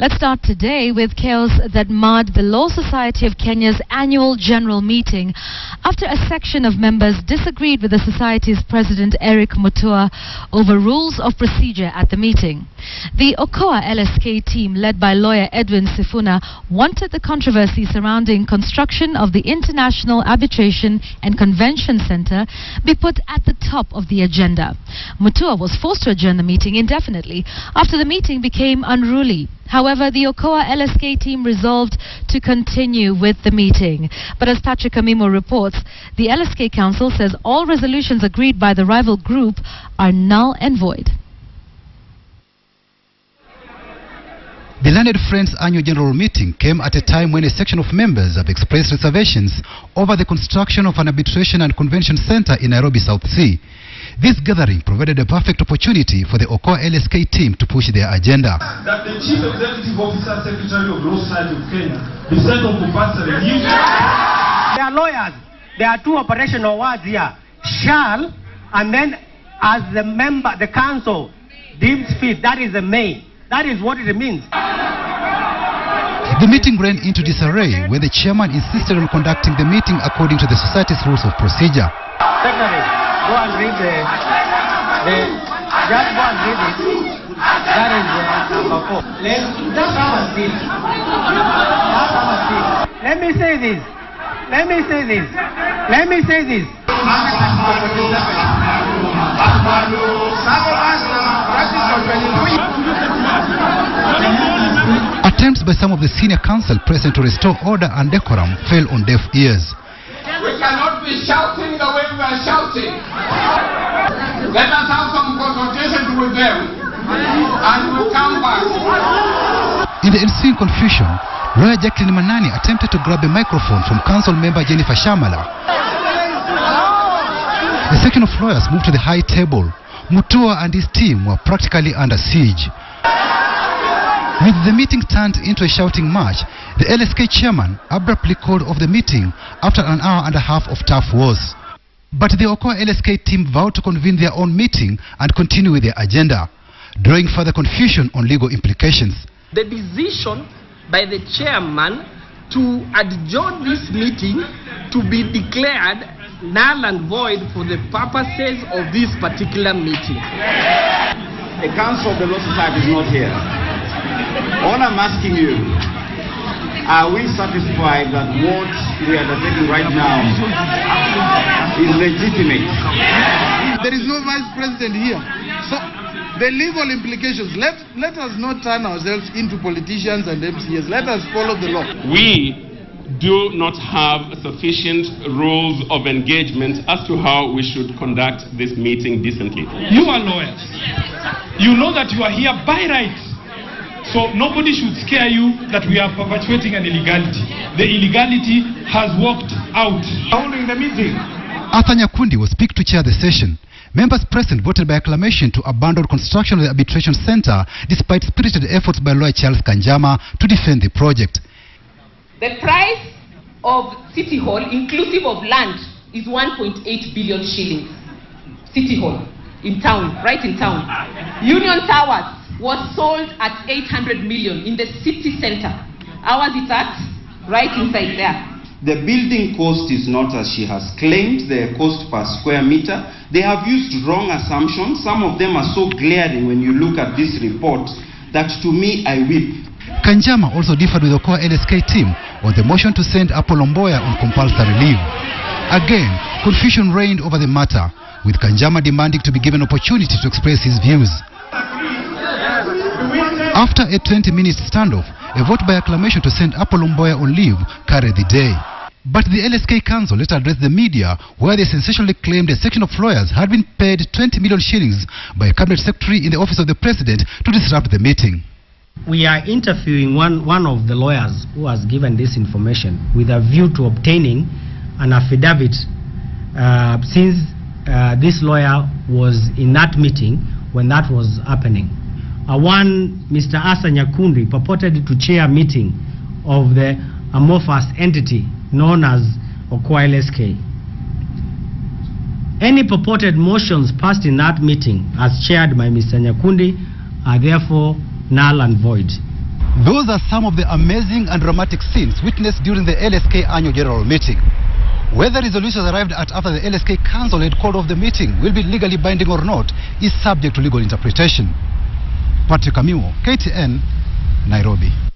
Let's start today with chaos that marred the Law Society of Kenya's annual general meeting after a section of members disagreed with the society's president Eric Mutua over rules of procedure at the meeting. The Okoa LSK team, led by lawyer Edwin Sifuna, wanted the controversy surrounding construction of the International Arbitration and Convention Center be put at the top of the agenda. Mutua was forced to adjourn the meeting indefinitely after the meeting became unruly. However, the Okoa LSK team resolved to continue with the meeting. But as Patrick Amimo reports, the LSK Council says all resolutions agreed by the rival group are null and void. The Learned Friends annual general meeting came at a time when a section of members have expressed reservations over the construction of an arbitration and convention center in Nairobi South Sea. This gathering provided a perfect opportunity for the Okoa LSK team to push their agenda. That the Chief Executive Officer, Secretary of Law Society of Kenya, be sent on compulsory leave. They are lawyers. There are two operational words here. Shall, and then as the member, the council deems fit, that is the may. That is what it means. The meeting ran into disarray when the chairman insisted on conducting the meeting according to the society's rules of procedure. Secretary, go and read just go and read it. That is number 4. Just come and see. Let me say this. Attempts by some of the senior council present to restore order and decorum fell on deaf ears. We cannot be shouting the way we are shouting. Let us have some consultation with them and we'll come back. In the ensuing confusion, lawyer Jacqueline Manani attempted to grab a microphone from council member Jennifer Shamala. The section of lawyers moved to the high table. Mutua and his team were practically under siege. With the meeting turned into a shouting match, the LSK chairman abruptly called off the meeting after an hour and a half of tough wars. But the Okoa LSK team vowed to convene their own meeting and continue with their agenda, drawing further confusion on legal implications. The decision by the chairman to adjourn this meeting to be declared null and void for the purposes of this particular meeting. The Council of the Law Society is not here. All I'm asking you, are we satisfied that what we are undertaking right now is legitimate? There is no vice president here. So the legal implications, let us not turn ourselves into politicians and MCAs. Let us follow the law. We do not have sufficient rules of engagement as to how we should conduct this meeting decently. You are lawyers. You know that you are here by right. So nobody should scare you that we are perpetuating an illegality. The illegality has walked out. Holding the meeting. Arthur Nyakundi was picked to chair the session. Members present voted by acclamation to abandon construction of the arbitration center despite spirited efforts by lawyer Charles Kanjama to defend the project. The price of City Hall, inclusive of land, is 1.8 billion shillings. City Hall, in town, right in town. Union Towers was sold at 800 million in the city center. Ours is at right inside there. The building cost is not as she has claimed, the cost per square meter. They have used wrong assumptions. Some of them are so glaring when you look at this report that to me I weep. Kanjama also differed with the Okoa LSK team on the motion to send Apollo Mboya on compulsory leave. Again, confusion reigned over the matter, with Kanjama demanding to be given opportunity to express his views. After a 20-minute standoff, a vote by acclamation to send Apollo Mboya on leave carried the day. But the LSK Council later addressed the media, where they sensationally claimed a section of lawyers had been paid 20 million shillings by a cabinet secretary in the office of the president to disrupt the meeting. We are interviewing one of the lawyers who has given this information with a view to obtaining an affidavit since this lawyer was in that meeting when that was happening. Mr. Asa Nyakundi purported to chair a meeting of the amorphous entity known as Okoa LSK. Any purported motions passed in that meeting as chaired by Mr. Nyakundi are therefore null and void. Those are some of the amazing and dramatic scenes witnessed during the LSK annual general meeting. Whether resolutions arrived at after the LSK council had called off the meeting will be legally binding or not is subject to legal interpretation. Patrick Amiwo, KTN, Nairobi.